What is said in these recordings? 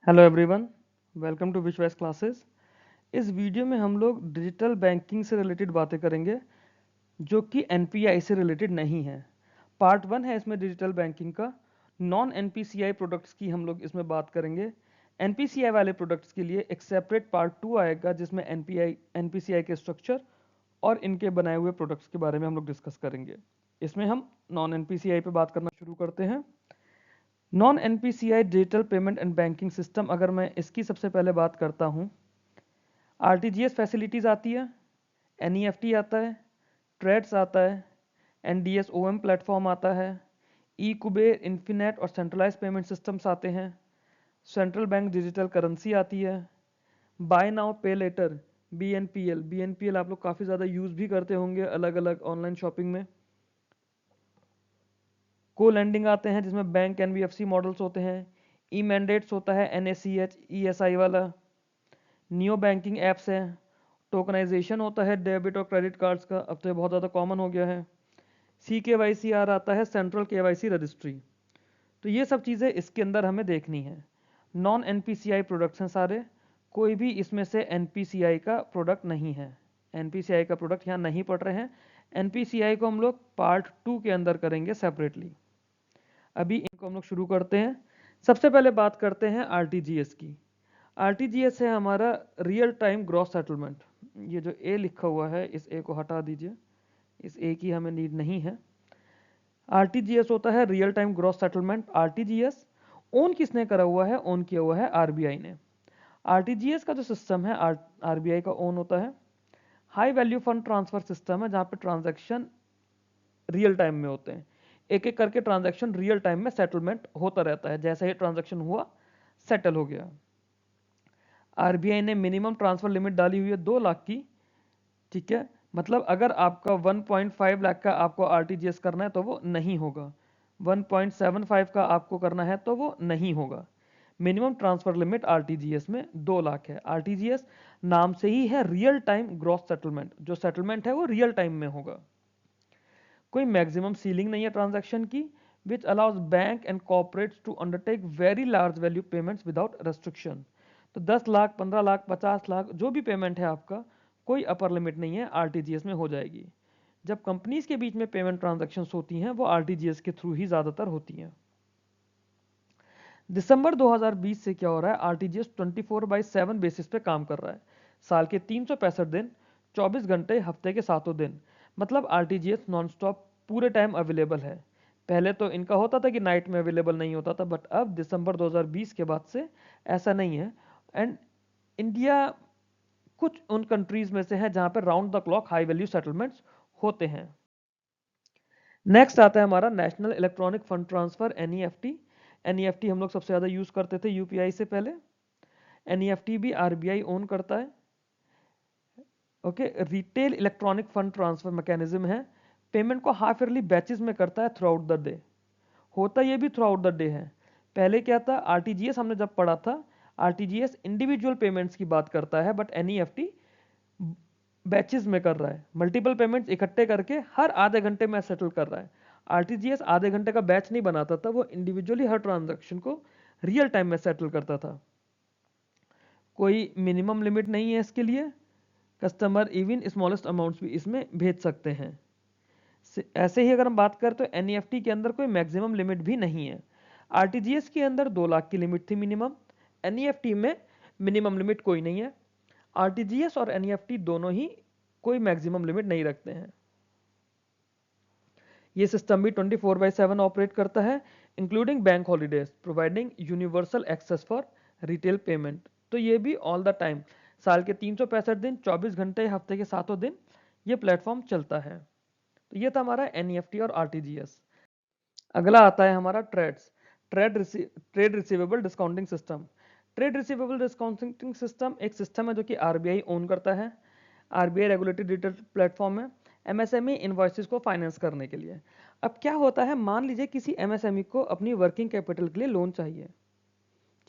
Hello everyone, welcome to विश्वास classes. इस video में हम लोग डिजिटल बैंकिंग से रिलेटेड बातें करेंगे जो कि एनपीआई से रिलेटेड नहीं है। पार्ट वन है इसमें डिजिटल बैंकिंग का। नॉन एनपीसीआई प्रोडक्ट्स की हम लोग इसमें बात करेंगे। एनपीसीआई वाले प्रोडक्ट्स के लिए एक सेपरेट पार्ट टू आएगा जिसमें एनपीसीआई के स्ट्रक्चर और इनके बनाए हुए प्रोडक्ट्स के बारे में हम लोग डिस्कस करेंगे। इसमें हम नॉन एनपीसीआई पे बात करना शुरू करते हैं। Non NPCI digital payment and banking system, अगर मैं इसकी सबसे पहले बात करता हूँ, आरटीजीएस फैसिलिटीज़ आती है, एनईएफटी आता है, ट्रेड्स आता है, एनडीएस ओएम प्लेटफॉर्म आता है, ई कुबेर, इन्फिनेट और सेंट्रलाइज पेमेंट सिस्टम्स आते हैं, सेंट्रल बैंक डिजिटल करेंसी आती है, bye now pay letter BNPL आप लोग काफ़ी ज़्यादा यूज़ भी करते होंगे अलग अलग ऑनलाइन शॉपिंग में। को लैंडिंग आते हैं जिसमें बैंक एनबीएफसी मॉडल्स होते हैं, ई मैंडेट्स होता है, एनएसीएच ईएसआई वाला, नियो बैंकिंग ऐप्स है, टोकनाइजेशन होता है डेबिट और क्रेडिट कार्ड्स का, अब तो ये बहुत ज़्यादा कॉमन हो गया है, सी के वाई सी आर आता है, सेंट्रल के वाई सी रजिस्ट्री। तो ये सब चीज़ें इसके अंदर हमें देखनी है। नॉन एनपीसीआई प्रोडक्ट्स हैं सारे, कोई भी इसमें से एनपीसीआई का प्रोडक्ट नहीं है। एनपीसीआई का प्रोडक्ट यहाँ नहीं पढ़ रहे हैं। एनपीसीआई को हम लोग पार्ट टू के अंदर करेंगे सेपरेटली। अभी इनको हम लोग शुरू करते हैं। सबसे पहले बात करते हैं आरटीजीएस की। आरटीजीएस है हमारा रियल टाइम ग्रॉस सेटलमेंट। ये जो ए लिखा हुआ है इस ए को हटा दीजिए, इस ए की हमें नीड नहीं है। आरटीजीएस होता है real time gross settlement. RTGS own किसने करा हुआ है? ओन किया हुआ है आरबीआई ने। आरटीजीएस का जो सिस्टम है आरबीआई का ओन होता है। High value fund transfer system है जहाँ पे ट्रांजैक्शन रियल टाइम में होते हैं। एक एक करके ट्रांजैक्शन रियल टाइम में सेटलमेंट होता रहता है, जैसे ही ट्रांजैक्शन हुआ सेटल हो गया। आरबीआई ने मिनिमम ट्रांसफर लिमिट डाली हुई है 2 लाख की। ठीक है, मतलब अगर आपका 1.5 लाख का आपको आरटीजीएस करना है तो वो नहीं होगा, 1.75 का आपको करना है तो वो नहीं होगा। मिनिमम ट्रांसफर लिमिट आरटीजीएस में 2 लाख है। आरटीजीएस नाम से ही है रियल टाइम ग्रॉस सेटलमेंट, जो सेटलमेंट है वो रियल टाइम में होगा। कोई मैक्सिमम सीलिंग नहीं है ट्रांजैक्शन की, which allows bank and corporates to undertake very large value payments without restriction. तो 10 लाख, 15 लाख, 50 लाख जो भी पेमेंट है आपका, कोई अपर लिमिट नहीं है, आरटीजीएस में हो जाएगी। जब कंपनीज के बीच में पेमेंट ट्रांजैक्शंस होती हैं वो आरटीजीएस के थ्रू ही ज़्यादातर होती हैं। दिसंबर 2020 से क्या हो रहा है, आरटीजीएस 24/7 बेसिस पे काम कर रहा है। साल के 365 दिन, 24 घंटे, हफ्ते के 7 दिन, मतलब आरटीजीएस नॉन स्टॉप पूरे टाइम अवेलेबल है। पहले तो इनका होता था कि नाइट में अवेलेबल नहीं होता था, बट अब दिसंबर 2020 के बाद से ऐसा नहीं है। एंड इंडिया कुछ उन कंट्रीज में से है जहां पर round the clock high value settlements होते हैं। नेक्स्ट आता है हमारा national electronic fund transfer, NEFT. NEFT हम लोग सबसे ज़्यादा यूज़ करते थे यूपीआई से पहले। एनईएफटी भी आरबीआई ओन करता है। Okay, retail electronic fund transfer mechanism है। पेमेंट को हाफ ईयरली बैचेस में करता है थ्रू आउट द डे। होता ये भी थ्रू आउट द डे है। पहले क्या था, आरटीजीएस हमने जब पढ़ा था, आरटीजीएस इंडिविजुअल पेमेंट्स की बात करता है, बट एनईएफटी बैचेस में कर रहा है, मल्टीपल पेमेंट्स इकट्ठे करके हर आधे घंटे में सेटल कर रहा है। आरटीजीएस आधे घंटे का बैच नहीं बनाता था, वो इंडिविजुअली हर ट्रांजैक्शन को रियल टाइम में सेटल करता था। कोई मिनिमम लिमिट नहीं है इसके लिए, कस्टमर इवन स्मॉलेस्ट अमाउंट्स भी इसमें भेज सकते हैं। ऐसे ही अगर हम बात करें तो एनईएफटी के अंदर कोई मैक्सिमम लिमिट भी नहीं है। आरटीजीएस के अंदर 2 लाख की लिमिट थी मिनिमम, एनईएफटी में मिनिमम लिमिट कोई नहीं है। आरटीजीएस और एनईएफटी दोनों ही कोई मैक्सिमम लिमिट नहीं रखते हैं। ये सिस्टम भी 24/7 ऑपरेट करता है, including bank holidays, providing universal access for retail payment. तो ये भी ऑल द टाइम, साल के 365 दिन, 24 घंटे, हफ्ते के 7 दिन ये प्लेटफॉर्म चलता है। तो ये था हमारा एनईएफटी और आरटीजीएस। अगला आता है हमारा trades, trade receivable discounting system. Trade receivable discounting system एक सिस्टम है जो कि आरबीआई ओन करता है। आरबीआई रेगुलेटेड डिजिटल प्लेटफॉर्म है एमएसएमई इनवॉइसेस को फाइनेंस करने के लिए। अब क्या होता है, मान लीजिए किसी एमएसएमई को अपनी वर्किंग कैपिटल के लिए लोन चाहिए।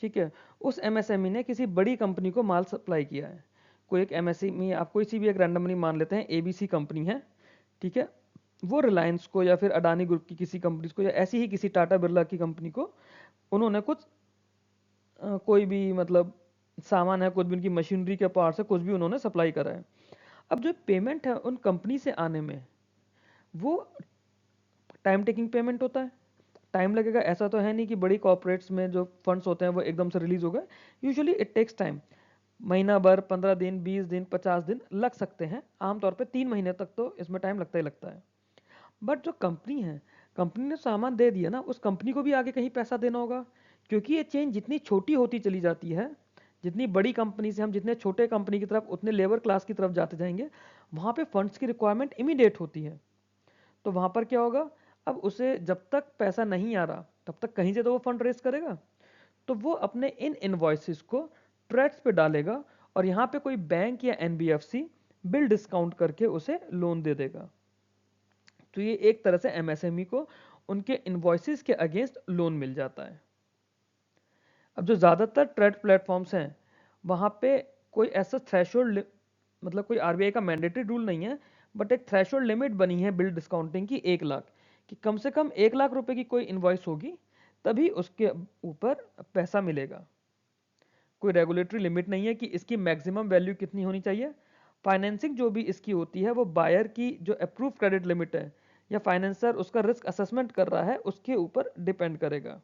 ठीक है, उस एमएसएमई ने किसी बड़ी कंपनी को माल सप्लाई किया है। कोई एक एमएसएमई, आप कोई सी भी एक रैंडमली मान लेते हैं, एबीसी कंपनी है। ठीक है, वो रिलायंस को या फिर अडानी ग्रुप की किसी कंपनी को या ऐसी ही किसी टाटा बिरला की कंपनी को उन्होंने कुछ कोई भी मतलब सामान है, कुछ भी उनकी मशीनरी के पार्ट्स है, कुछ भी उन्होंने सप्लाई करा है। अब जो पेमेंट है उन कंपनी से आने में, वो टाइम टेकिंग पेमेंट होता है, टाइम लगेगा। ऐसा तो है नहीं कि बड़ी कॉर्पोरेट्स में जो फंड्स होते हैं वो एकदम से रिलीज हो गए। यूजुअली इट टेक्स टाइम, महीना भर, 15 दिन, 20 दिन, 50 दिन लग सकते हैं। आमतौर पे 3 महीने तक तो इसमें टाइम लगता ही लगता है। बट जो कंपनी है, कंपनी ने सामान दे दिया ना, उस कंपनी को भी आगे कहीं पैसा देना होगा, क्योंकि ये चेन जितनी छोटी होती चली जाती है, जितनी बड़ी कंपनी से हम जितने छोटे कंपनी की तरफ, उतने लेबर क्लास की तरफ जाते जाएंगे, वहाँ पे फंड्स की रिक्वायरमेंट इमीडिएट होती है। तो वहाँ पर क्या होगा, अब उसे जब तक पैसा नहीं आ रहा तब तक कहीं से तो वो फंड रेस करेगा। तो वो अपने इन इनवॉइसेस को ट्रेड्स पे डालेगा, और यहाँ पे कोई बैंक या एनबीएफसी बिल डिस्काउंट करके उसे लोन दे देगा। तो ये एक तरह से एमएसएमई को उनके इनवॉइसेस के अगेंस्ट लोन मिल जाता है। अब जो ज़्यादातर ट्रेड प्लेटफॉर्म्स हैं, वहाँ पे कोई ऐसा थ्रेशोल्ड, मतलब कोई आरबीआई का मैंडेटरी रूल नहीं है, बट एक थ्रेशोल्ड लिमिट बनी है बिल डिस्काउंटिंग की 1 लाख, कि कम से कम 1 लाख रुपए की कोई इनवॉइस होगी तभी उसके ऊपर पैसा मिलेगा। कोई रेगुलेटरी लिमिट नहीं है कि इसकी मैक्सिमम वैल्यू कितनी होनी चाहिए। फाइनेंसिंग जो भी इसकी होती है वो बायर की जो अप्रूव क्रेडिट लिमिट है, या फाइनेंसर उसका रिस्क असेसमेंट कर रहा है, उसके ऊपर डिपेंड करेगा।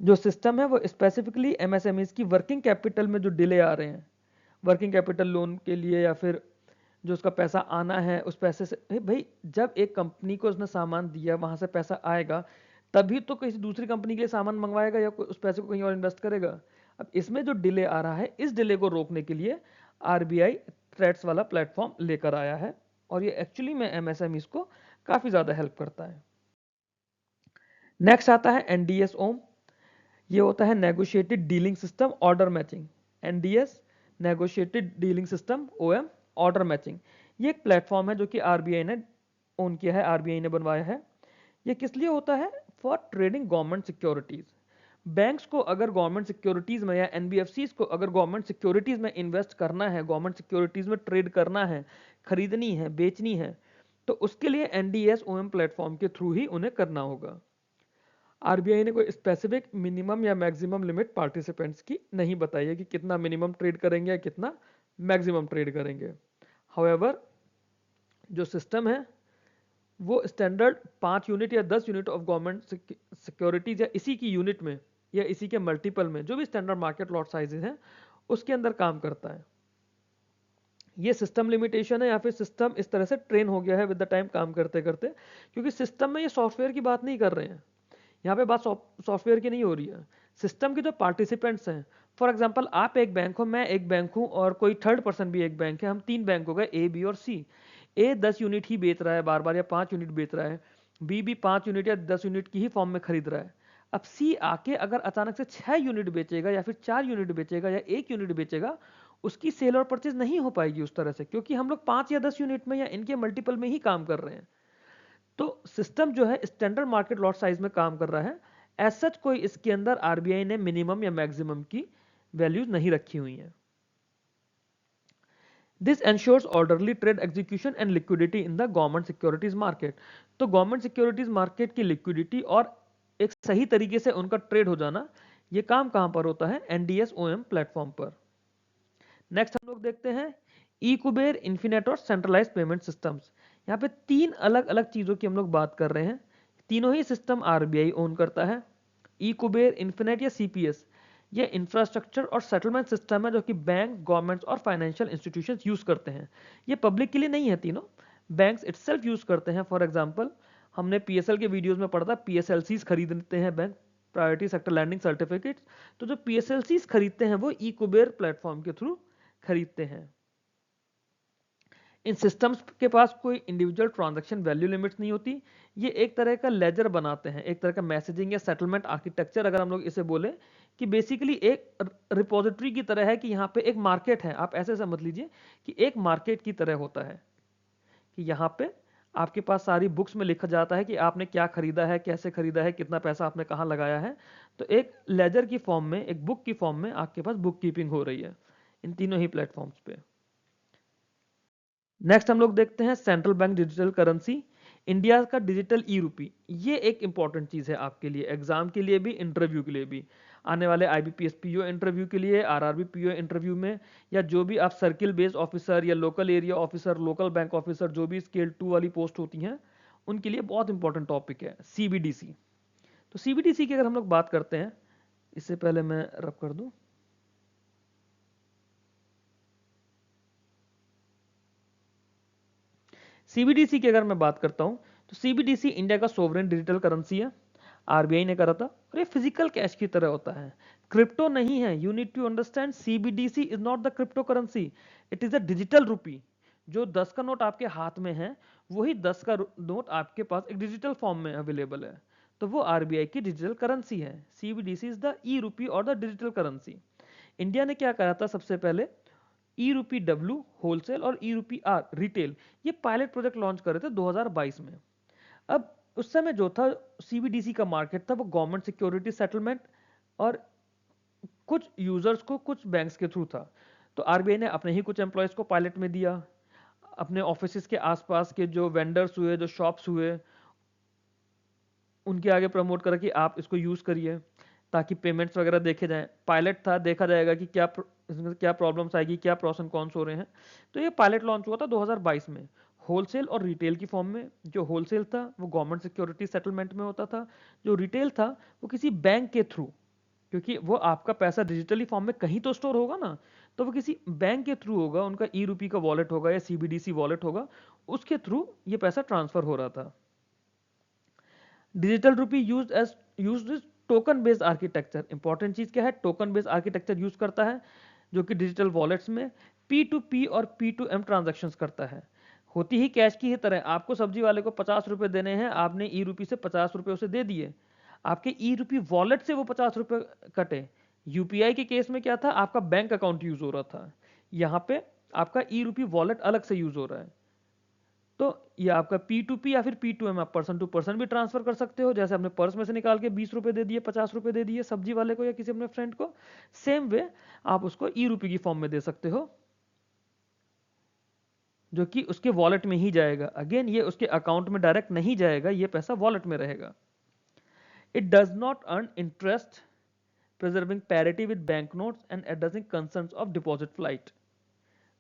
जो सिस्टम है वो स्पेसिफिकली एमएसएमईज की वर्किंग कैपिटल में जो डिले आ रहे हैं, वर्किंग कैपिटल लोन के लिए, या फिर जो उसका पैसा आना है उस पैसे से, भाई जब एक कंपनी को उसने सामान दिया वहां से पैसा आएगा, तभी तो किसी दूसरी कंपनी के लिए सामान मंगवाएगा या उस पैसे को कहीं और इन्वेस्ट करेगा। अब इसमें जो डिले आ रहा है, इस डिले को रोकने के लिए आरबीआई थ्रेड्स वाला प्लेटफॉर्म लेकर आया है, और ये एक्चुअली में एमएसएमईज को काफी ज्यादा हेल्प करता है। नेक्स्ट आता है एनडीएस ओम। ये होता है negotiated dealing system order matching. NDS, negotiated dealing system, OM, order matching. ये एक प्लेटफॉर्म है जो कि आरबीआई ने ओन किया है, आरबीआई ने बनवाया है। ये किस लिए होता है? For trading government securities. Banks को अगर गवर्नमेंट सिक्योरिटीज में, या एनबीएफसीज को अगर गवर्नमेंट सिक्योरिटीज में इन्वेस्ट करना है, गवर्नमेंट सिक्योरिटीज में ट्रेड करना है, खरीदनी है, बेचनी है, तो उसके लिए एनडीएस ओएम प्लेटफॉर्म के थ्रू ही उन्हें करना होगा। आरबीआई ने कोई स्पेसिफिक मिनिमम या मैक्सिमम लिमिट पार्टिसिपेंट्स की नहीं बताई है कि कितना मिनिमम ट्रेड करेंगे या कितना मैक्सिमम ट्रेड करेंगे। हाउएवर जो सिस्टम है वो स्टैंडर्ड 5 यूनिट या 10 यूनिट ऑफ गवर्नमेंट सिक्योरिटीज, या इसी की यूनिट में या इसी के मल्टीपल में, जो भी स्टैंडर्ड मार्केट लॉट साइजेस हैं, उसके अंदर काम करता है। ये सिस्टम लिमिटेशन है, या फिर सिस्टम इस तरह से ट्रेन हो गया है विद द टाइम काम करते करते, क्योंकि सिस्टम में ये सॉफ्टवेयर की बात नहीं कर रहे हैं। यहाँ पे बात सॉफ्टवेयर की नहीं हो रही है, सिस्टम के जो पार्टिसिपेंट्स हैं। फॉर एग्जांपल आप एक बैंक हो, मैं एक बैंक हूँ, और कोई थर्ड पर्सन भी एक बैंक है, हम 3 बैंक हो गए, ए, बी और सी। ए 10 यूनिट ही बेच रहा है बार बार, या 5 यूनिट बेच रहा है, बी भी 5 यूनिट या 10 यूनिट की ही फॉर्म में खरीद रहा है। अब सी आके अगर अचानक से 6 यूनिट बेचेगा, या फिर 4 यूनिट बेचेगा, या 1 यूनिट बेचेगा, उसकी सेल और परचेज नहीं हो पाएगी उस तरह से, क्योंकि हम लोग 5 या 10 यूनिट में या इनके मल्टीपल में ही काम कर रहे हैं। तो सिस्टम जो है स्टैंडर्ड मार्केट लॉट साइज में काम कर रहा है। एज सच कोई इसके अंदर आरबीआई ने मिनिमम या मैक्सिमम की वैल्यूज नहीं रखी हुई हैं। This ensures orderly trade execution and liquidity in the government securities market. तो गवर्नमेंट सिक्योरिटीज मार्केट की लिक्विडिटी और एक सही तरीके से उनका ट्रेड हो जाना, ये काम कहां पर होता है? एनडीएस ओएम प्लेटफॉर्म पर। नेक्स्ट हम लोग देखते हैं ई कुबेर, इन्फिनेट और सेंट्रलाइज पेमेंट सिस्टम्स। यहाँ पे 3 अलग अलग चीजों की हम लोग बात कर रहे हैं। तीनों ही सिस्टम आरबीआई ओन करता है। ई कुबेर, इन्फिनेट या सीपीएस, ये इंफ्रास्ट्रक्चर और सेटलमेंट सिस्टम है जो कि बैंक, गवर्नमेंट्स और फाइनेंशियल इंस्टीट्यूशंस यूज करते हैं। ये पब्लिक के लिए नहीं है, तीनों बैंक्स इटसेल्फ यूज करते हैं। फॉर एग्जांपल हमने पीएसएल के वीडियोस में पढ़ा था, पीएसएलसीज खरीदते हैं bank, priority sector lending certificates. तो जो पीएसएलसीज खरीदते हैं वो ई कुबेर प्लेटफॉर्म के थ्रू खरीदते हैं। इन सिस्टम्स के पास कोई इंडिविजुअल ट्रांजैक्शन वैल्यू लिमिट्स नहीं होती। ये एक तरह का लेजर बनाते हैं, एक तरह का मैसेजिंग या सेटलमेंट आर्किटेक्चर, अगर हम लोग इसे बोले, कि बेसिकली एक रिपोजिटरी की तरह है, कि यहाँ पे एक मार्केट है। आप ऐसे समझ लीजिए कि एक मार्केट की तरह होता है, कि यहाँ पे आपके पास सारी बुक्स में लिखा जाता है कि आपने क्या खरीदा है, कैसे खरीदा है, कितना पैसा आपने कहाँ लगाया है। तो एक लेजर की फॉर्म में, एक बुक की फॉर्म में आपके पास बुक कीपिंग हो रही है इन तीनों ही प्लेटफॉर्म्स पे। नेक्स्ट हम लोग देखते हैं central bank digital currency. India का डिजिटल ई रूपी, ये एक इंपॉर्टेंट चीज़ है आपके लिए, एग्जाम के लिए भी, इंटरव्यू के लिए भी, आने वाले IBPS PO इंटरव्यू के लिए, RRB PO इंटरव्यू में, या जो भी आप सर्किल बेस्ड ऑफिसर या local area officer, local bank officer, जो भी स्केल 2 वाली पोस्ट होती हैं, उनके लिए बहुत इंपॉर्टेंट टॉपिक है CBDC। तो CBDC की अगर हम लोग बात करते हैं, इससे पहले मैं रब कर दूं, CBDC की अगर मैं बात करता हूं, तो CBDC इंडिया का सोवरेन डिजिटल करेंसी है, RBI ने करा था, और ये फिजिकल कैश की तरह होता है, क्रिप्टो नहीं है। You need to understand CBDC is not the crypto currency, it is a digital rupee. जो 10 का नोट आपके हाथ में है, वही 10 का नोट आपके पास एक डिजिटल फॉर्म में अवेलेबल है, तो वो RBI की डिजिटल करेंसी है। CBDC इज द ई रूपी और द डिजिटल करेंसी। इंडिया ने क्या करा था सबसे पहले, ई रूपी डब्ल्यू होलसेल और ई रूपी आर रिटेल, ये पायलट प्रोजेक्ट लॉन्च करे थे 2022 में। अब उस समय जो था CBDC का मार्केट था, वो गवर्नमेंट सिक्योरिटी सेटलमेंट और कुछ यूजर्स को कुछ बैंक्स के थ्रू था। तो RBI ने अपने ही कुछ एम्प्लॉयज को पायलट में दिया, अपने ऑफिस के आसपास के जो वेंडर्स हुए, जो शॉप्स हुए, उनके आगे प्रमोट करा कि आप इसको यूज़ करिए, ताकि पेमेंट्स वगैरह देखे जाएं। पायलट था, देखा जाएगा कि इसमें क्या प्रॉब्लम्स आएगी, क्या प्रॉस एंड कॉन्स हो रहे हैं। तो ये पायलट लॉन्च हुआ था 2022 में, होलसेल और रिटेल की फॉर्म में। जो होलसेल था वो गवर्नमेंट सिक्योरिटी सेटलमेंट में होता था, जो रिटेल था वो किसी बैंक के थ्रू, क्योंकि वो आपका पैसा डिजिटली फॉर्म में कहीं तो स्टोर होगा ना, तो वो किसी बैंक के थ्रू होगा, उनका ई रूपी का वॉलेट होगा या CBDC वॉलेट होगा, उसके थ्रू ये पैसा ट्रांसफर हो रहा था। डिजिटल रूपी used token based architecture. Important चीज क्या है, टोकन बेस्ड आर्किटेक्चर यूज करता है, जो कि डिजिटल वॉलेट्स में P2P और P2M ट्रांजैक्शंस करता है। होती ही कैश की ही तरह, आपको सब्जी वाले को 50 रुपए देने हैं, आपने ई रूपी से 50 रुपए उसे दे दिए, आपके ई रूपी वॉलेट से वो 50 रुपए कटे। यूपीआई के केस में क्या था, आपका बैंक अकाउंट यूज हो रहा था, यहाँ पे आपका ई रूपी वॉलेट अलग से यूज हो रहा है। तो ये आपका P2P या फिर P2M, आप पर्सन टू पर्सन भी ट्रांसफर कर सकते हो, जैसे अपने पर्स में से निकाल के 20 रुपए दे दिए, 50 रुपए दे दिए सब्जी वाले को या किसी अपने फ्रेंड को, सेम वे आप उसको ई रूपी की फॉर्म में दे सकते हो, जो कि उसके वॉलेट में ही जाएगा। अगेन ये उसके अकाउंट में डायरेक्ट नहीं जाएगा, ये पैसा वॉलेट में रहेगा। It does not earn interest, preserving parity with banknotes and addressing concerns of deposit flight।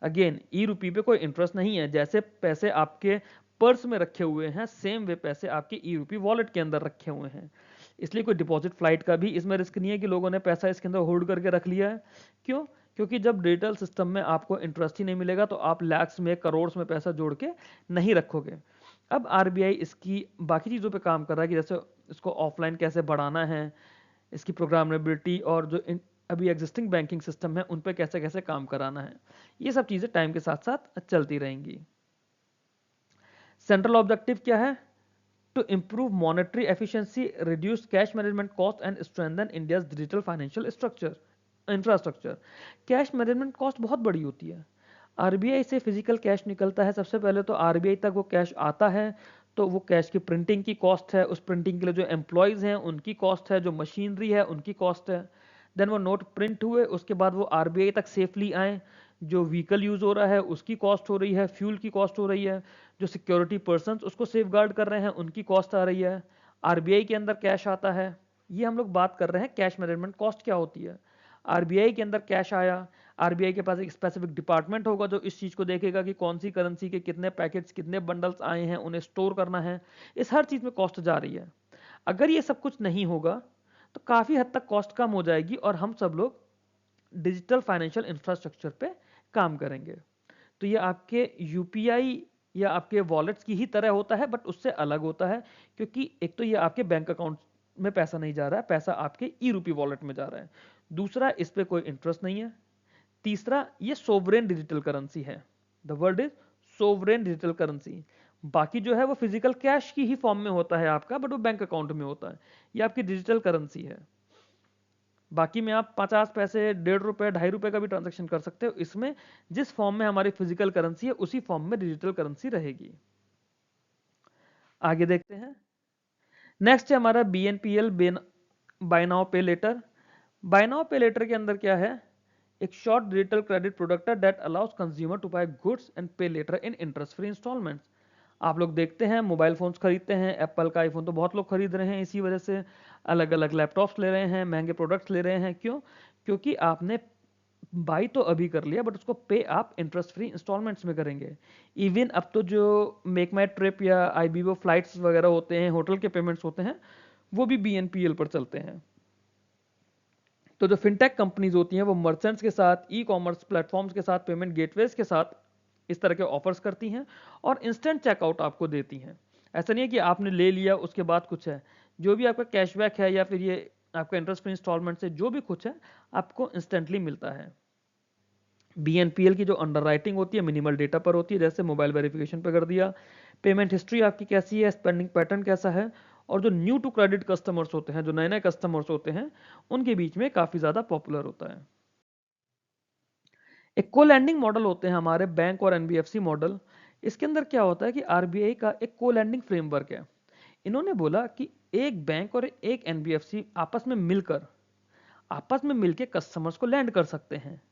Again E rupee पे कोई इंटरेस्ट नहीं है, जैसे पैसे आपके पर्स में रखे हुए हैं, सेम वे पैसे आपके ई रूपी वॉलेट के अंदर रखे हुए हैं, इसलिए कोई डिपॉजिट फ्लाइट का भी इसमें रिस्क नहीं है कि लोगों ने पैसा इसके अंदर होल्ड करके रख लिया है। क्यों? क्योंकि जब डिजिटल सिस्टम में आपको इंटरेस्ट ही नहीं मिलेगा, तो आप लैक्स में, करोड़ में पैसा जोड़ के नहीं रखोगे। अब RBI इसकी बाकी चीज़ों पे काम कर रहा है, कि जैसे इसको ऑफलाइन कैसे बढ़ाना है, इसकी प्रोग्रामेबिलिटी, और जो अभी एग्जिस्टिंग बैंकिंग सिस्टम है उन पे कैसे कैसे काम कराना है। ये सब चीज़ें टाइम के साथ साथ चलती रहेंगी। सेंट्रल ऑब्जेक्टिव क्या है? To improve monetary efficiency, reduce cash management cost and strengthen India's digital financial infrastructure. Cash management cost बहुत बड़ी होती है। RBI से फिजिकल कैश निकलता है, सबसे पहले तो RBI तक वो कैश आता है, तो वो कैश की प्रिंटिंग की कॉस्ट है, उस प्रिंटिंग के लिए जो एम्प्लॉयज़ हैं उनकी कॉस्ट है, जो मशीनरी है उनकी कॉस्ट है। देन वो नोट प्रिंट हुए, उसके बाद वो RBI तक सेफली आए, जो व्हीकल यूज़ हो रहा है उसकी कॉस्ट हो रही है, फ्यूल की कॉस्ट हो रही है, जो सिक्योरिटी पर्सन उसको सेफ गार्ड कर रहे हैं उनकी कॉस्ट आ रही है, RBI के अंदर कैश आता है। ये हम लोग बात कर रहे हैं कैश मैनेजमेंट कॉस्ट क्या होती है। RBI के अंदर कैश आया, RBI के पास एक स्पेसिफिक डिपार्टमेंट होगा जो इस चीज़ को देखेगा कि कौन सी करेंसी के कितने पैकेट्स, कितने बंडल्स आए हैं, उन्हें स्टोर करना है, इस हर चीज़ में कॉस्ट जा रही है। अगर ये सब कुछ नहीं होगा तो काफ़ी हद तक कॉस्ट कम हो जाएगी, और हम सब लोग डिजिटल फाइनेंशियल इंफ्रास्ट्रक्चर पे काम करेंगे। तो ये आपके UPI या आपके वॉलेट्स की ही तरह होता है, बट उससे अलग होता है, क्योंकि एक तो ये आपके बैंक अकाउंट में पैसा नहीं जा रहा है, पैसा आपके ई रूपी वॉलेट में जा रहा है। दूसरा, इस पे कोई इंटरेस्ट नहीं है। तीसरा, ये सोवरेन डिजिटल करेंसी है। The word is sovereign digital currency. बाकी जो है वो फिजिकल कैश की ही फॉर्म में होता है आपका, बट वो बैंक अकाउंट में होता है। ये आपकी डिजिटल करेंसी है। बाकी में आप 50 पैसे, 1.5 रुपए, 2.5 रुपए का भी ट्रांजैक्शन कर सकते हो। इसमें जिस फॉर्म में हमारी फिजिकल करेंसी है उसी फॉर्म में डिजिटल करेंसी रहेगी। आगे देखते हैं। नेक्स्ट है हमारा BNPL, buy now pay later. Buy now pay later के अंदर क्या है, एक शॉर्ट डिजिटल क्रेडिट प्रोडक्ट है that allows consumer to buy goods and pay later in interest free instalments. आप लोग देखते हैं मोबाइल फ़ोन्स खरीदते हैं, एप्पल का आईफोन तो बहुत लोग खरीद रहे हैं, इसी वजह से अलग अलग लैपटॉप्स ले रहे हैं, महंगे प्रोडक्ट्स ले रहे हैं। क्यों? क्योंकि आपने बाई तो अभी कर लिया, बट उसको पे आप इंटरेस्ट फ्री इंस्टॉलमेंट्स में करेंगे। इवन अब तो जो मेक माई ट्रिप या आईबीओ फ्लाइट्स वगैरह होते हैं, होटल के पेमेंट्स होते हैं, वो भी बीएनपीएल पर चलते हैं। तो जो फिनटेक कंपनीज होती हैं वो मर्चेंट्स के साथ, ई कॉमर्स प्लेटफॉर्म्स के साथ, पेमेंट गेटवेज के साथ इस तरह के ऑफर्स करती हैं और इंस्टेंट चेकआउट आपको देती हैं। ऐसा नहीं है कि आपने ले लिया उसके बाद कुछ है, जो भी आपका कैशबैक है या फिर ये आपका इंटरेस्ट फ्री इंस्टॉलमेंट से जो भी कुछ है आपको इंस्टेंटली मिलता है। बीएनपीएल की जो अंडरराइटिंग होती है मिनिमल डेटा पर होती है, जैसे मोबाइल वेरिफिकेशन पे कर दिया, पेमेंट हिस्ट्री आपकी कैसी है, स्पेंडिंग पैटर्न कैसा है, और जो न्यू टू क्रेडिट कस्टमर्स होते हैं, जो नए नए कस्टमर्स होते हैं, उनके बीच में काफ़ी ज़्यादा पॉपुलर होता है। एक को लैंडिंग मॉडल होते हैं हमारे बैंक और एनबीएफसी मॉडल। इसके अंदर क्या होता है कि आरबीआई का एक को लैंडिंग फ्रेमवर्क है। इन्होंने बोला कि एक बैंक और एक एनबीएफसी आपस में मिलकर कस्टमर्स को लैंड कर सकते हैं।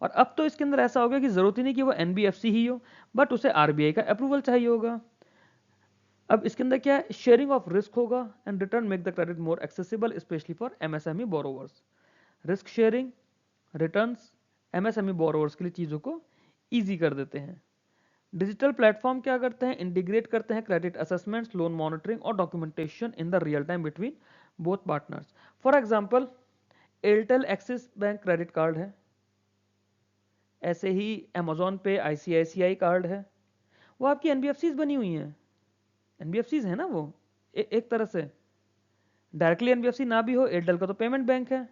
और अब तो इसके अंदर ऐसा हो गया कि जरूरत ही नहीं कि वो एनबीएफसी ही हो, बट उसे आरबीआई का अप्रूवल चाहिए होगा। अब इसके अंदर क्या है, शेयरिंग ऑफ रिस्क होगा and return make the credit more accessible specially for MSME borrowers. Risk sharing, returns MSME borrowers के लिए चीज़ों को ईजी कर देते हैं। डिजिटल प्लेटफॉर्म क्या करते हैं, इंटीग्रेट करते हैं क्रेडिट असेसमेंट्स, लोन मॉनिटरिंग और documentation in the real time between both partners. For example, Airtel axis bank credit card है, ऐसे ही अमेजोन पे आईसीआईसीआई कार्ड है, वो आपकी एनबीएफसीज बनी हुई हैं। एनबीएफसीज है ना वो, एक तरह से डायरेक्टली एनबीएफसी ना भी हो, एयरटेल का तो पेमेंट बैंक है,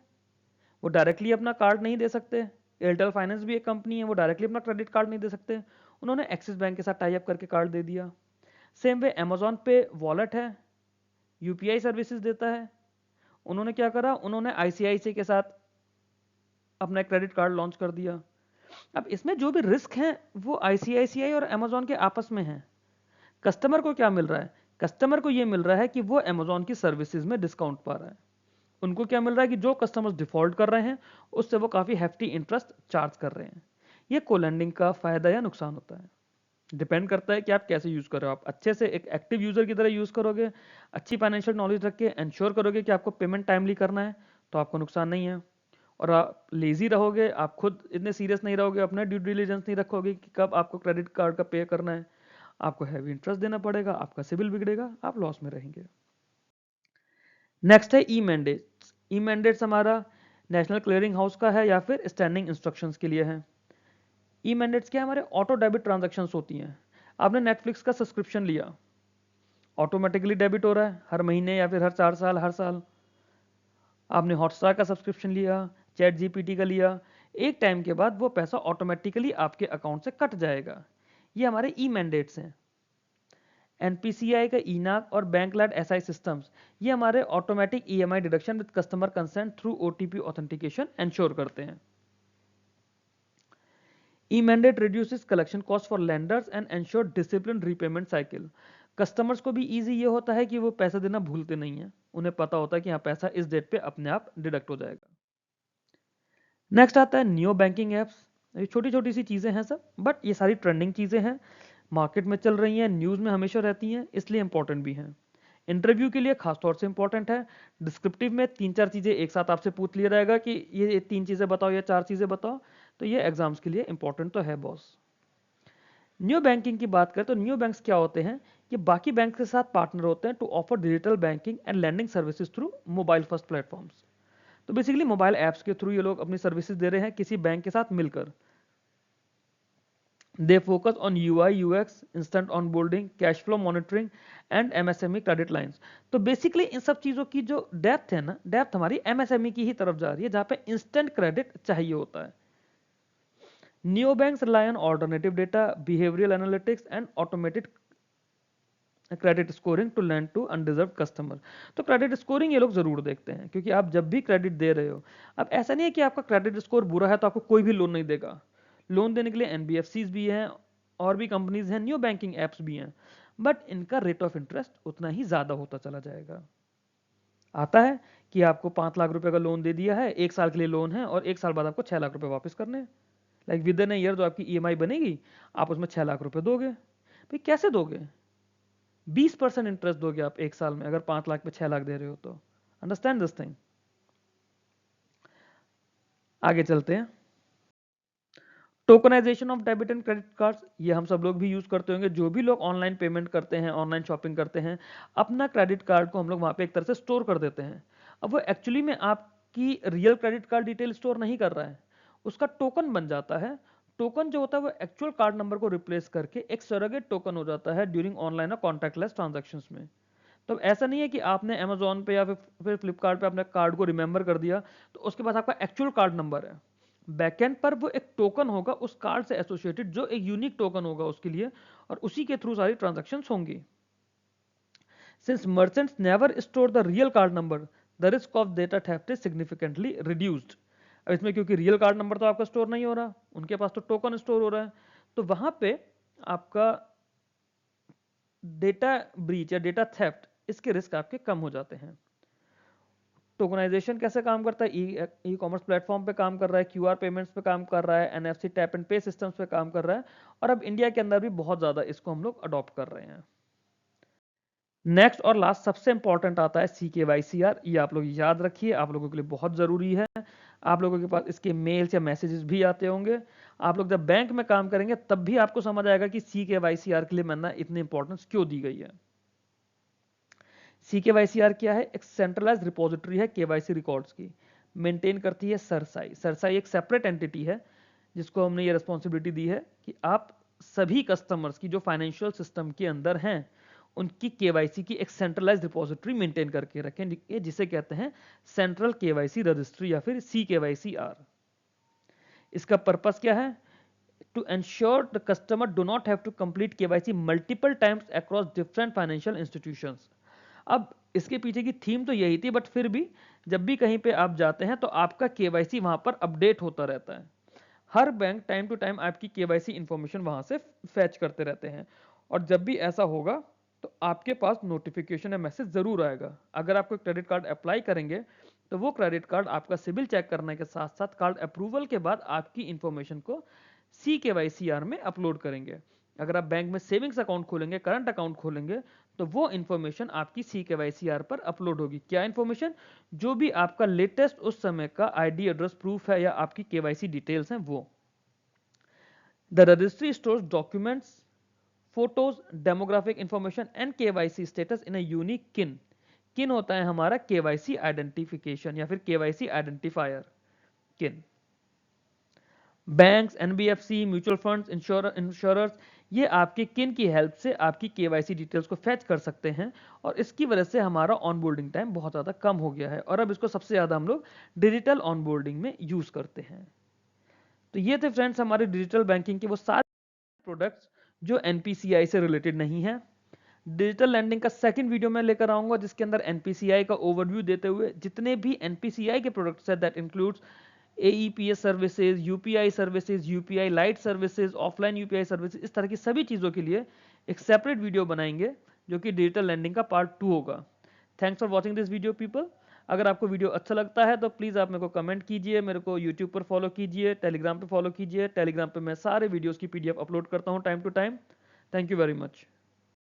वो डायरेक्टली अपना कार्ड नहीं दे सकते। एयरटेल फाइनेंस भी एक कंपनी है, वो डायरेक्टली अपना क्रेडिट कार्ड नहीं दे सकते, उन्होंने एक्सिस बैंक के साथ टाई अप करके कार्ड दे दिया। सेम वे अमेजोन पे वॉलेट है, यूपीआई सर्विसेज देता है, उन्होंने क्या करा, उन्होंने आईसीआईसी के साथ अपना क्रेडिट कार्ड लॉन्च कर दिया। अब इसमें जो भी रिस्क हैं वो आईसीआईसीआई और अमेजोन के आपस में हैं। कस्टमर को क्या मिल रहा है, कस्टमर को ये मिल रहा है कि वो अमेजोन की सर्विसेज में डिस्काउंट पा रहा है। उनको क्या मिल रहा है कि जो कस्टमर्स डिफॉल्ट कर रहे हैं उससे वो काफ़ी हैफ्टी इंटरेस्ट चार्ज कर रहे हैं। ये कोलैंडिंग का फायदा या नुकसान होता है, डिपेंड करता है कि आप कैसे यूज़ कर रहे हो। आप अच्छे से एक एक्टिव यूज़र की तरह यूज़ करोगे, अच्छी फाइनेंशियल नॉलेज रख के एंश्योर करोगे कि आपको पेमेंट टाइमली करना है, तो आपको नुकसान नहीं है। और आप लेजी रहोगे, आप खुद इतने सीरियस नहीं रहोगे, अपना ड्यू डिलिजेंस नहीं रखोगे कि कब आपको क्रेडिट कार्ड का पे करना है, आपको हैवी इंटरेस्ट देना पड़ेगा, आपका सिविल बिगड़ेगा, आप लॉस में रहेंगे। नेक्स्ट है ई मैंडेट्स। ई मैंडेट्स हमारा नेशनल क्लियरिंग हाउस का है या फिर स्टैंडिंग इंस्ट्रक्शंस के लिए है। ई मैंडेट्स क्या, हमारे ऑटो डेबिट ट्रांजैक्शंस होती हैं। आपने नेटफ्लिक्स का सब्सक्रिप्शन लिया, ऑटोमेटिकली डेबिट हो रहा है हर महीने या फिर हर 4 साल, हर साल। आपने हॉटस्टार का सब्सक्रिप्शन लिया, चैट जीपीटी का लिया, एक टाइम के बाद वो पैसा ऑटोमेटिकली आपके अकाउंट से कट जाएगा। ये हमारे ई मैंडेट्स हैं। एनपीसीआई का ईनाक और बैंक लैड एसआई सिस्टम्स, ये हमारे automatic EMI deduction with customer consent through OTP authentication ensure करते हैं। E mandate reduces collection cost for lenders and ensure discipline repayment cycle. Customers को भी ईजी ये होता है कि वो पैसा देना भूलते नहीं है, उन्हें पता होता है कि हाँ पैसा इस डेट पे अपने आप डिडक्ट हो जाएगा। नेक्स्ट आता है नियो बैंकिंग एप्स। ये छोटी छोटी सी चीज़ें हैं सब, बट ये सारी ट्रेंडिंग चीज़ें हैं, मार्केट में चल रही हैं, न्यूज़ में हमेशा रहती हैं, इसलिए इंपॉर्टेंट भी हैं। इंटरव्यू के लिए खासतौर से इंपॉर्टेंट है। डिस्क्रिप्टिव में 3-4 चीज़ें एक साथ आपसे पूछ लिया जाएगा कि ये 3 चीज़ें बताओ या 4 चीज़ें बताओ, तो ये एग्जाम्स के लिए इंपॉर्टेंट तो है बॉस। न्यू बैंकिंग की बात करें तो न्यू बैंक्स क्या होते हैं, ये बाकी बैंक के साथ पार्टनर होते हैं to offer digital banking and lending services through mobile first platforms. तो बेसिकली मोबाइल ऐप्स के थ्रू ये लोग अपनी सर्विसेज दे रहे हैं किसी बैंक के साथ मिलकर। They focus on UI UX, instant onboarding, cash flow monitoring and MSME credit lines. तो बेसिकली इन सब चीज़ों की जो डेप्थ है ना, डेप्थ हमारी एमएसएमई की ही तरफ जा रही है, जहाँ पे इंस्टेंट क्रेडिट चाहिए होता है। Neo banks rely on alternative data, behavioural analytics and automated credit scoring to lend to underserved customer. तो क्रेडिट स्कोरिंग ये लोग जरूर देखते हैं, क्योंकि आप जब भी क्रेडिट दे रहे हो, अब ऐसा नहीं है कि आपका क्रेडिट स्कोर बुरा है तो आपको कोई भी लोन नहीं देगा। लोन देने के लिए एनबीएफसीज भी हैं, और भी कंपनीज हैं, न्यू बैंकिंग एप्स भी हैं, बट इनका रेट ऑफ इंटरेस्ट उतना ही ज़्यादा होता चला जाएगा। आता है कि आपको 5 लाख रुपए का लोन दे दिया है, 1 साल के लिए लोन है, और 1 साल बाद आपको 6 लाख रुपए वापस करने हैं। लाइक विद इन ईयर जो आपकी ईएमआई बनेगी, आप उसमें 6 लाख रुपए दोगे, भाई कैसे दोगे? 20% इंटरेस्ट दोगे आप एक साल में, अगर 5 लाख पे 6 लाख दे रहे हो तो। Understand this thing. आगे चलते हैं। Tokenisation of debit and credit cards, ये हम सब लोग भी यूज करते होंगे। जो भी लोग ऑनलाइन पेमेंट करते हैं, ऑनलाइन शॉपिंग करते हैं, अपना क्रेडिट कार्ड को हम लोग वहां पे एक तरह से स्टोर कर देते हैं। अब वो एक्चुअली में आपकी real credit card detail store नहीं कर रहा है, उसका टोकन बन जाता है। टोकन जो होता है वो एक्चुअल कार्ड नंबर को रिप्लेस करके एक सरोगेट टोकन हो जाता है ड्यूरिंग ऑनलाइन और कॉन्टैक्टलेस ट्रांजैक्शंस में। तो ऐसा नहीं है कि आपने अमेजोन पे या फिर फ्लिपकार्ट पे अपने कार्ड को रिमेंबर कर दिया तो उसके बाद आपका एक्चुअल कार्ड नंबर है। बैकएंड पर वो एक टोकन होगा उस कार्ड से एसोसिएटेड, जो एक यूनिक टोकन होगा उसके लिए, और उसी के थ्रू सारी ट्रांजैक्शंस होंगी। Since merchants never store the real card number, the risk of data theft is significantly reduced. अब इसमें क्योंकि रियल कार्ड नंबर तो आपका स्टोर नहीं हो रहा, उनके पास तो टोकन स्टोर हो रहा है, तो वहां पे आपका डेटा ब्रीच या डेटा थेफ्ट, इसके रिस्क आपके कम हो जाते हैं। टोकनाइजेशन कैसे काम करता है? ई कॉमर्स प्लेटफॉर्म पे काम कर रहा है, क्यूआर पेमेंट्स पे काम कर रहा है, एनएफसी टैप एंड पे सिस्टम्स पे काम कर रहा है, और अब इंडिया के अंदर भी बहुत ज़्यादा इसको हम लोग अडॉप्ट कर रहे हैं। नेक्स्ट और लास्ट सबसे इंपॉर्टेंट आता है CKYCR। ये आप लोग याद रखिए, आप लोगों के लिए बहुत ज़रूरी है। आप लोगों के पास इसके मेल्स या मैसेजेस भी आते होंगे। आप लोग जब बैंक में काम करेंगे तब भी आपको समझ आएगा कि CKYCR के लिए मैंने इतनी इंपॉर्टेंस क्यों दी गई है। CKYCR क्या है? एक सेंट्रलाइज्ड रिपोजिटरी है KYC रिकॉर्ड्स की, मेंटेन करती है सरसाई। सरसाई एक सेपरेट एंटिटी है जिसको हमने ये रिस्पॉन्सिबिलिटी दी है कि आप सभी कस्टमर्स की जो फाइनेंशियल सिस्टम के अंदर हैं उनकी KYC की एक सेंट्रलाइज्ड रिपोजिटरी मेंटेन करके रखें, जिसे कहते हैं सेंट्रल KYC रजिस्ट्री या फिर CKYCR। इसका पर्पस क्या है? To ensure the customer do not have to complete KYC multiple times across different financial institutions। अब इसके पीछे की थीम तो यही थी, बट फिर भी जब भी कहीं पे आप जाते हैं तो आपका KYC वहां पर अपडेट होता रहता है। हर बैंक टाइम टू टाइम आपकी KYC इंफॉर्मेशन वहां से फैच करते रहते हैं, और जब भी ऐसा होगा तो आपके पास नोटिफिकेशन या मैसेज जरूर आएगा। अगर आप कोई क्रेडिट कार्ड अप्लाई करेंगे तो वो क्रेडिट कार्ड आपका सिबिल चेक करने के साथ साथ कार्ड अप्रूवल के बाद आपकी इंफॉर्मेशन को CKYCR में अपलोड करेंगे। अगर आप बैंक में सेविंग्स अकाउंट खोलेंगे, करंट अकाउंट खोलेंगे, तो वो इंफॉर्मेशन आपकी CKYCR पर अपलोड होगी। क्या इंफॉर्मेशन? जो भी आपका लेटेस्ट उस समय का ID एड्रेस प्रूफ है या आपकी KYC डिटेल्स हैं वो। The registry stores documents, photos, demographic information and KYC status in a unique किन। किन होता है हमारा KYC आइडेंटिफिकेशन या फिर KYC आइडेंटिफायर, किन। Banks, NBFC, mutual funds, insurers, ये आपके किन की हेल्प से आपकी KYC डिटेल्स को फैच कर सकते हैं, और इसकी वजह से हमारा ऑनबोर्डिंग टाइम बहुत ज़्यादा कम हो गया है, और अब इसको सबसे ज़्यादा हम लोग डिजिटल ऑनबोर्डिंग में यूज़ करते हैं। तो ये थे फ्रेंड्स हमारे डिजिटल बैंकिंग के वो सारे प्रोडक्ट्स जो NPCI से रिलेटेड नहीं है। डिजिटल लैंडिंग का सेकंड वीडियो मैं लेकर आऊंगा जिसके अंदर NPCI का ओवरव्यू देते हुए जितने भी NPCI के प्रोडक्ट्स हैं, that includes AEPS services, UPI services, UPI light services, offline UPI services, इस तरह की सभी चीज़ों के लिए एक सेपरेट वीडियो बनाएंगे जो कि डिजिटल लैंडिंग का पार्ट 2 होगा। Thanks for watching this video people. अगर आपको वीडियो अच्छा लगता है तो प्लीज़ आप मेरे को कमेंट कीजिए, मेरे को यूट्यूब पर फॉलो कीजिए, टेलीग्राम पे फॉलो कीजिए। टेलीग्राम पे मैं सारे वीडियोज़ की PDF अपलोड करता हूँ time to time. Thank you very much.